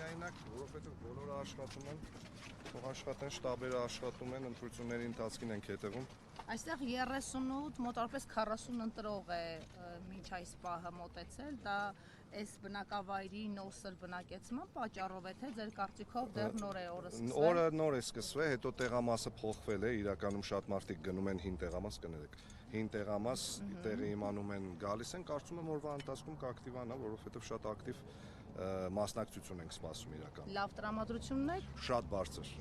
միայնակ, որովհետև բոլորը աշխատում են, աշխատեն, շտաբերը աշխատում են, ընտրությունների ընթացքին ենք հետևում։ Այստեղ 38, մոտավորապես 40 ընտրող է մինչ այս պահը մոտեցել, դա այս բնակավայրի նոսր բնակեցման պատճառով է, թե ձեր կարծիքով դեռ նոր է օրը սկսվել։ Օրը նոր է սկսվել, հետո տեղամասը փոխվել է, իրականում շատ մարդիկ գնում են հին տեղամաս, կներեք։ Հին տեղամաս տեղի իմանում են, գալիս են, կարծում եմ օրվա ընթացքում կակտիվանա, որովհետև շատ ակտիվ մասնակցություն ենք սպասում իրականում։ Լավ տրամադրությունն է։ Շատ բարձր։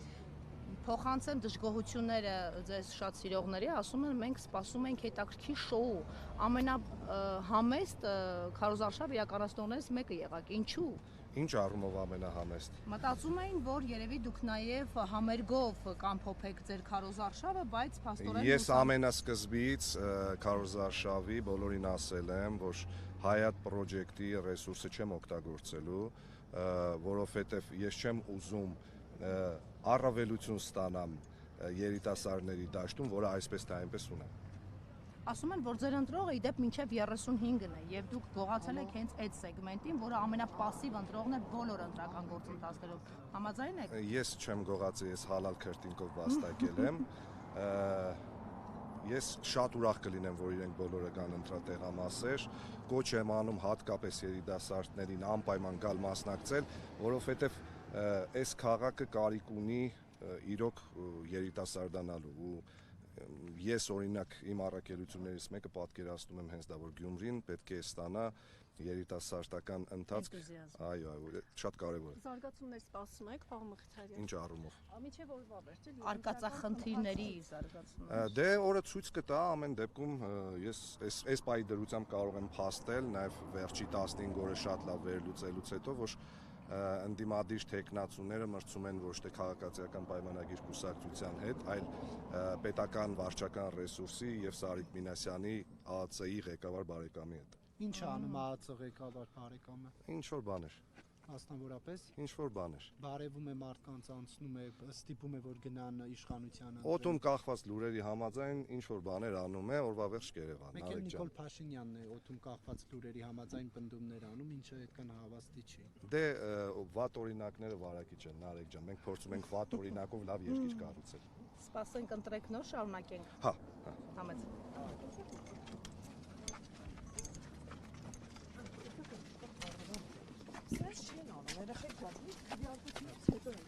Փոխանցեմ դժգոհությունները ձեզ շատ սիրողների, ասում են մենք սպասում ենք հետաքրքիր շոու, ամենահամեստ քարոզարշավ իրականացնողներից մեկը եղաք, ինչու։ Ինչ առումով ամենահամեստ։ Մտածում էին, որ երևի դուք նաև համերգով կամփոփեք ձեր քարոզարշավը, բայց փաստորեն Ես ամենասկզբից քարոզարշավի բոլորին ասել եմ, որ Hayat Project-ի ռեսուրսը չեմ օգտագործելու, որովհետև ես չեմ ուզում առավելություն ստանամ երիտասարդների դաշտում, որը այսպես թե այնպես ունեմ։ Ասում են, որ ձեր ընտրողը իդեպ մինչև 35-ն է եւ դուք գողացել եք հենց այդ սեգմենտին, որը ամենապասիվ ընտրողն է բոլոր ընտրական գործընթացներում։ Համաձայն եք։ Ես չեմ գողացել, ես հալալ քրտինկով վաստակել եմ։ Ես շատ ուրախ կլինեմ, որ իրենք բոլորը կան ընտրատեղամասեր, կոչ եմ անում հատկապես երիտասարդներին անպայման գալ մասնակցել, որովհետև այս քաղաքը կարիք ունի իրոք երիտասարդանալու ու ես օրինակ իմ առաքելություններից մեկը պատկերացնում եմ հենց դա, որ Գյումրին պետք է ստանա երիտասարդական ընթացք, այո, շատ կարևոր է։ Զարգացումներ սպասում եք, Պարոն Մխիթարյան։ Ինչ առումով։ Մինչև օրվա վերջը արկածախնդիրների զարգացումը։ Դե օրը ցույց կտա, ամեն դեպքում ես այս պահի դրությամբ կարող եմ փաստել, նաև վերջի 15 օրը շատ լավ վերլուծելուց հետո, որ ընդդիմադիր տեխնացուները մրցում են ոչ թե քաղաքացիական պայմանագիր կուսակցության հետ, այլ պետական վարչական ռեսուրսի եւ Սարիկ Մինասյանի ԱԱՑ-ի ղեկավար բարեկամի հետ։ Ինչ է անում ԱԱՑ ղեկավար բարեկամը։ Ինչ որ բաներ։ Մասնավորապես ինչ որ բաներ։ բարևում է մարդկանց, անցնում է, ստիպում է, որ գնան իշխանությանը։ Օդում կախված լուրերի համաձայն ինչ որ բաներ անում է, օրվա վերջ կերևան։ Մեկ էլ Նիկոլ Փաշինյանն է օդում կախված լուրերի համաձայն պնդումներ անում, ինչը այդքան հավաստի չի։ Դե վատ օրինակները վարակիչ են, Նարեկ ջան, մենք փորձում ենք վատ օրինակով լավ երկիր կառուցել։ Սպասենք ընտրեք նոր, շարունակենք։ Հա։ Համեց։ Սենց չեն անում, երեխեք գալիս, դիալոգից հետո են